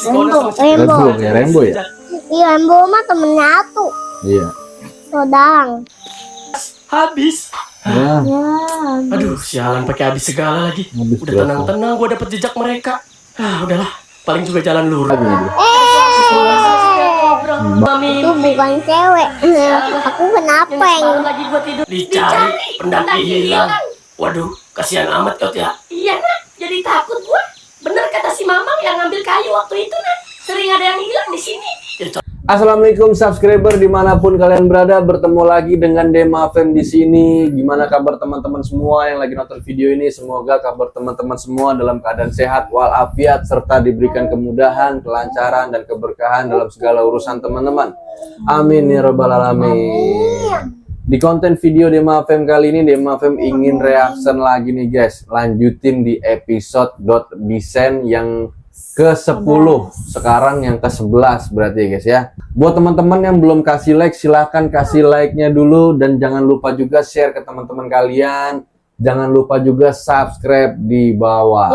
si Kona sama si Rembo ya, Rembo ya. Iya, Rembo mah temennya Atu. Iya. Sodang. Habis. Ya, Aduh, sialan pakai habis segala lagi. habis Udah tenang-tenang gue dapet jejak mereka. Udahlah, paling juga jalan lurus. lagi nih. Mami, Itu bukan cewek. Aku kenapa yang lagi gue tidur. Dicari, pendaki hilang. Waduh, kasihan amat kau ya. Iya nak, jadi takut gua. Bener kata si Mamang yang ngambil kayu waktu itu nak. Sering ada yang hilang di sini. Assalamualaikum subscriber dimanapun kalian berada, bertemu lagi dengan Dema Fem di sini. Gimana kabar teman-teman semua yang lagi nonton video ini? Semoga kabar teman-teman semua dalam keadaan sehat walafiat serta diberikan kemudahan, kelancaran dan keberkahan dalam segala urusan teman-teman. Amin ya rabbal alamin. Di konten video Dema Fem kali ini, Dema Fem ingin reaction lagi nih guys. Lanjutin di episode .design yang ke-10, sekarang yang ke-11 berarti ya guys ya. Buat teman-teman yang belum kasih like, silahkan kasih like-nya dulu. Dan jangan lupa juga share ke teman-teman kalian. Jangan lupa juga subscribe di bawah.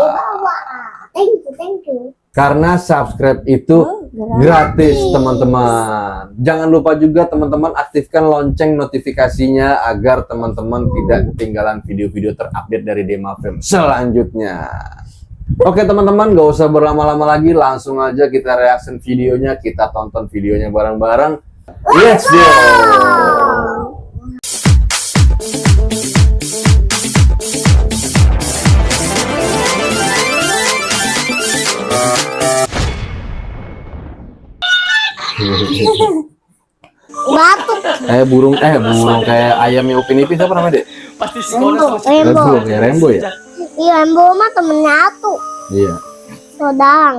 Thank you. Karena subscribe itu gratis teman-teman. Jangan lupa juga teman-teman aktifkan lonceng notifikasinya agar teman-teman tidak ketinggalan video-video terupdate dari Dema Fem selanjutnya. Oke teman-teman, gak usah berlama-lama lagi, langsung aja kita reaction videonya, kita tonton videonya bareng-bareng. Let's go! Batuk. burung kayak ayamnya Upin Ipin, siapa namanya dek? Pasti si Kona sama si Rembo. Rembo ya. Iya, Rembo mah temennya Atu. Iya. Sodang.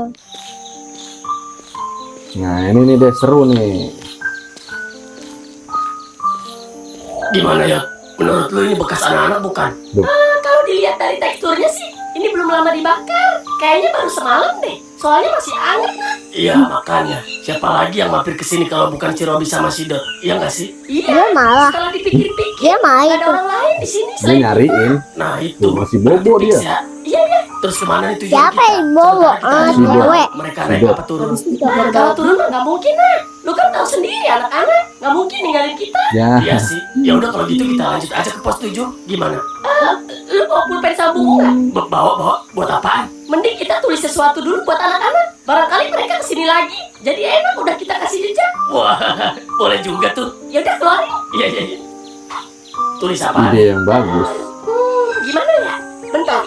Nah ini nih deh, seru nih. Gimana ya? Menurut lu ini bekas anak-anak bukan? Duh. Kalau dilihat dari teksturnya sih, ini belum lama dibakar. Kayaknya baru semalam deh. Soalnya masih anget nak. Iya makanya. Siapa lagi yang mampir ke sini kalau bukan si Robi sama si Dot? Iya nggak sih? Dia Iya. malah. Kalau dipikir-pikir, Dia main nggak ada tuh. orang lain di sini Dia selain nyariin. Nah itu. Tuh, masih bobo Berarti dia. fix ya. Iya iya. Terus kemana itu? Siapa yang bobo? Cewek. Mereka naik Si Dot. apa turun? Nah, kalau turun mah nggak mungkin nah. Lu kan tahu sendiri anak-anak nggak mungkin ninggalin kita. Ya. Iya sih. Ya udah kalau gitu kita lanjut aja ke pos 7. Gimana? Lu bawa pulpen sama buku nggak? Bawa buat apaan? Mending kita tulis sesuatu dulu buat anak-anak. Barangkali mereka kesini lagi. Jadi enak udah kita kasih jejak. Wah, boleh juga tuh. Ya udah keluarin. Iya. Tulis apaan? Ide yang bagus. Gimana ya? Bentar.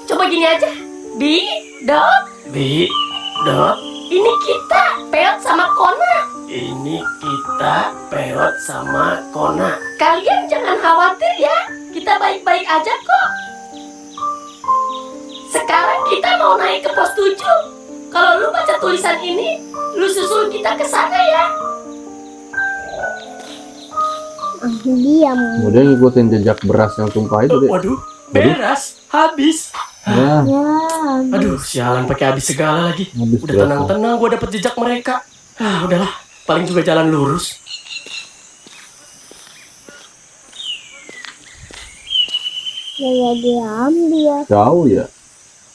Coba gini aja. Dot. Dot. Ini kita Peot sama Kona. Ini kita Peot sama Kona. Kalian jangan khawatir ya. Kita baik-baik aja kok. Sekarang kita mau naik ke pos 7. Kalau lu baca tulisan ini, lu susul kita ke sana ya. Diam. Udah ngikutin jejak beras yang tumpah itu deh. Waduh, beras, habis. Ya, Aduh, sialan pakai habis segala lagi. habis Udah berasnya. tenang-tenang gue dapet jejak mereka. Udahlah, paling juga jalan lurus. Ya diambil. Jauh ya.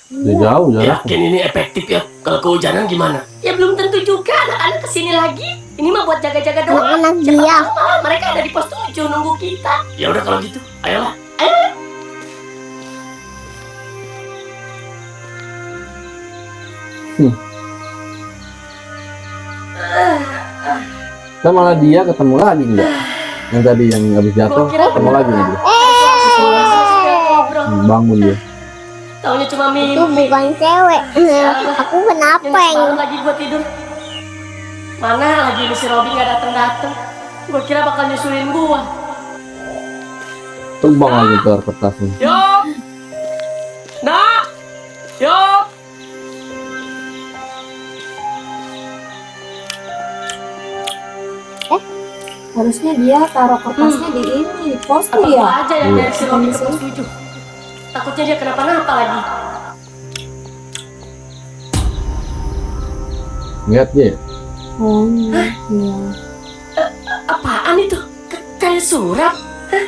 Udah jauh jaraknya. Yakin ini efektif ya? Kalau kehujanan gimana? Ya belum tentu juga anak-anak kesini lagi. Ini mah buat jaga-jaga doang. Anak-anak Siapa dia. tahu malah mereka ada di pos 7 nunggu kita. Ya udah kalau gitu, ayolah. Kita malah dia ketemu lagi enggak? Yang tadi yang habis jatuh ketemu lagi nih dia. Bangun dia. Taunya cuma Itu mimpi. bukan cewek. Aku kenapa yang Semalam lagi gua tidur. Mana lagi ini si Robby nggak datang. Gua kira bakal nyusulin gua. Tumbang lagi ke kertasnya. Yok. Nak. Yok. Harusnya dia taruh kertasnya di ini, di pos Apa ya. gua aja yang Iya. dari si Robby ke pos 7. Takutnya dia kenapa-napa lagi. Lihat dia. Oh, iya. Apaan itu? Kayak surat? Hah?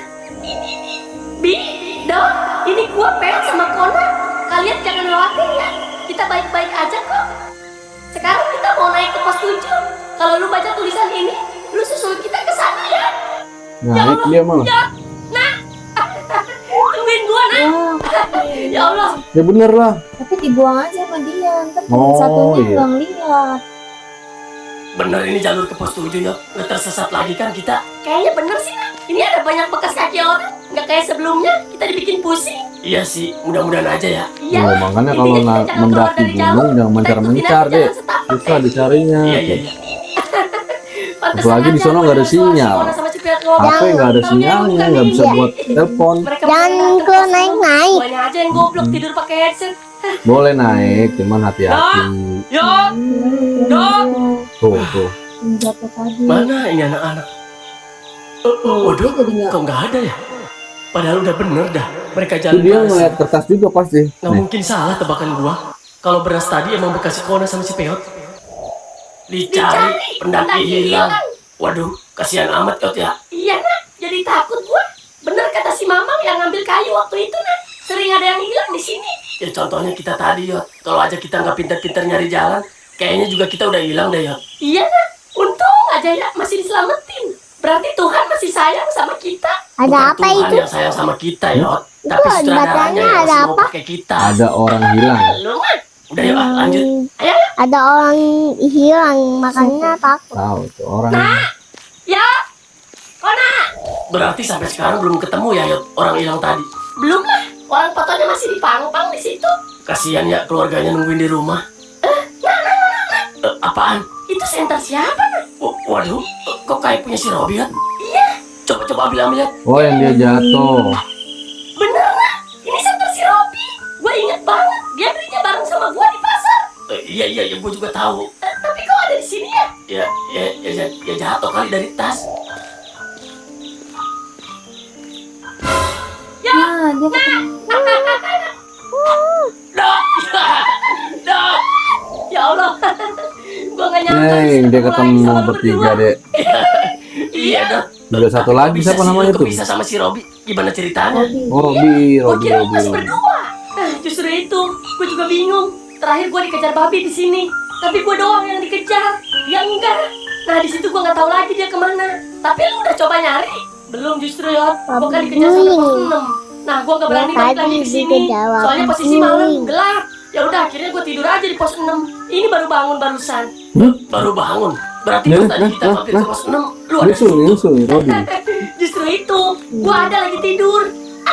Dot, ini gua Peot sama Kona. Kalian jangan khawatir ya. Kita baik-baik aja kok. Kalau lu baca tulisan ini, lu susul kita ke sana ya. Naik dia malah. Ya, nah. Tungguin gua, nah. Ya Allah. Ya bener lah. Tapi dibuang aja sama dia. Ntar Oh, satunya iya. nggak lihat. Bener ini jalur ke pos 7 ya. Nggak tersesat lagi kan kita. Kayaknya bener sih, nah. Ini ada banyak bekas kaki orang. Nggak kayak sebelumnya, kita dibikin pusing. Iya sih, mudah-mudahan aja ya. Iya. Oh, makanya kalau Intinya kita jangan mendaki keluar dari jalur. gunung jangan mencar-mencar Kita deh. ikutin aja, jangan setapak. Susah dicarinya. Iya, iya, iya. Pantesan Apalagi di aja sono nggak ada gua suara sinyal. sama Cipriat ngobrol. HP nggak ada Taunya sinyalnya, bukan nggak bisa dia. buat telepon. Mereka Jangan beneran ke terpaksa. naik-naik. Guanya aja yang goblok tidur pakai headset. Boleh naik, cuman hati-hati. Yuk, Dok. Tuh. Yang jatuh tadi. mana ini anak-anak? Waduh, Jadi nggak. kok nggak ada ya? Padahal udah bener dah. Mereka Itu jalan dia bebas. ngeliat kertas juga pasti. Nggak Nih. mungkin salah tebakan gua. Kalau beras tadi emang bekas si Kona sama si Peot. Dicari, pendaki hilang. Waduh, kasihan amat Yot ya. Iya nak, jadi takut gua. Bener kata si Mamang yang ngambil kayu waktu itu nak. Sering ada yang hilang di sini. Ya contohnya kita tadi Yot. Kalau aja kita nggak pintar-pintar nyari jalan, kayaknya juga kita udah hilang deh Yot. Iya nak, untung aja ya masih diselamatin. Berarti Tuhan masih sayang sama kita. Ada Bukan apa Tuhan itu? yang sayang sama kita Yot. Tapi Itu sutradaranya bacanya yang ada masih mau apa? pakai kita. Ada orang hilang. Lu mah, Udah yuk, lanjut. ayo. Ada orang hilang, makanya takut. Tahu tuh orang. Ya, Kona. Berarti sampai sekarang belum ketemu ya Yot, orang hilang tadi. Belum lah, orang fotonya masih dipang-pang di situ. Kasihan ya keluarganya nungguin di rumah. Apaan? Itu senter siapa nak? Waduh, kok kayak punya si Robi Yot? Iya. Coba ambil Yot. Oh, yang dia jatuh. Bener nak, ini senter si Robi. Gue inget banget, dia belinya bareng sama gue di pasar. Iya, gue juga tahu. Tapi kok ada di sini ya? Ya jatuh kali dari tas. Nah, dia ketemu. Dok, Dok. Ya Allah, gue gak nyangka. Neng, dia bisa ketemu lagi sama bertiga berdua. deh. Iya Dok. Ada satu lagi, Bisa siapa sih, namanya kok tuh? bisa sama si Robi? Gimana ceritanya? Robi. Oh, Gue kira lu masih Robi. berdua. Justru itu, gue juga bingung. Terakhir gue dikejar babi di sini, tapi gue doang yang dikejar. Dia enggak. Nah di situ gue nggak tahu lagi dia kemana. Tapi lu udah coba nyari? Belum justru ya. Gue kan dikejar sampai pos 6. Nah gue nggak berani balik lagi ke sini. Soalnya posisi malam gelap. Ya udah akhirnya gue tidur aja di pos 6. Ini baru bangun barusan. Baru bangun. Berarti Nah, pas tadi kita nah, mampir ke nah. pos 6, lu ada di situ. Nyusul nih, Robi. Justru itu, gue ada lagi tidur.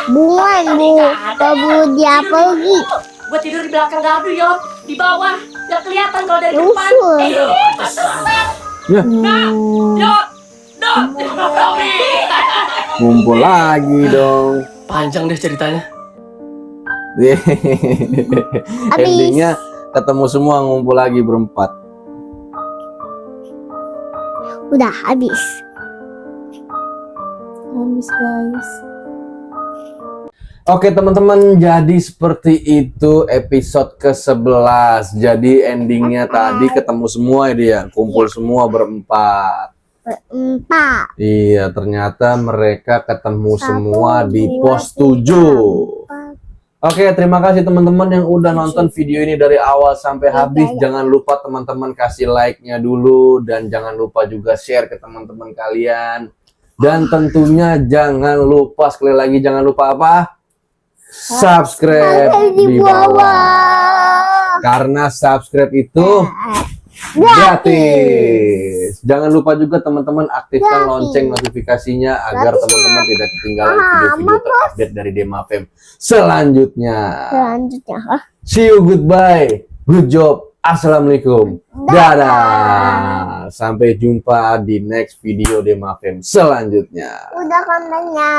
Bungan, Bu. Babu dia pergi. Gue tidur di belakang gardu Yot, di bawah. Gak kelihatan kalau dari depan. Nyusul. Pantesan. Ya, Yot, Dok, Robi. ngumpul lagi dong. Panjang deh ceritanya. Endingnya ketemu semua ngumpul lagi berempat. Udah habis. Habis guys. Oke teman-teman, jadi seperti itu episode ke-11. Jadi endingnya tadi ketemu semua ya dia, kumpul semua berempat. Berempat. Iya, ternyata mereka ketemu Satu, semua di dua, pos tiga, 7. Oke, terima kasih teman-teman yang udah nonton video ini dari awal sampai habis. Jangan lupa teman-teman kasih like-nya dulu dan jangan lupa juga share ke teman-teman kalian. Dan tentunya jangan lupa, sekali lagi jangan lupa apa? Subscribe di bawah. Karena subscribe itu gratis. Jangan lupa juga teman-teman aktifkan lonceng notifikasinya agar teman-teman tidak ketinggalan video-video terupdate dari Demafem selanjutnya. Selanjutnya. See you, goodbye, good job, assalamualaikum, dadah. Sampai jumpa di next video Demafem selanjutnya. Udah kontennya.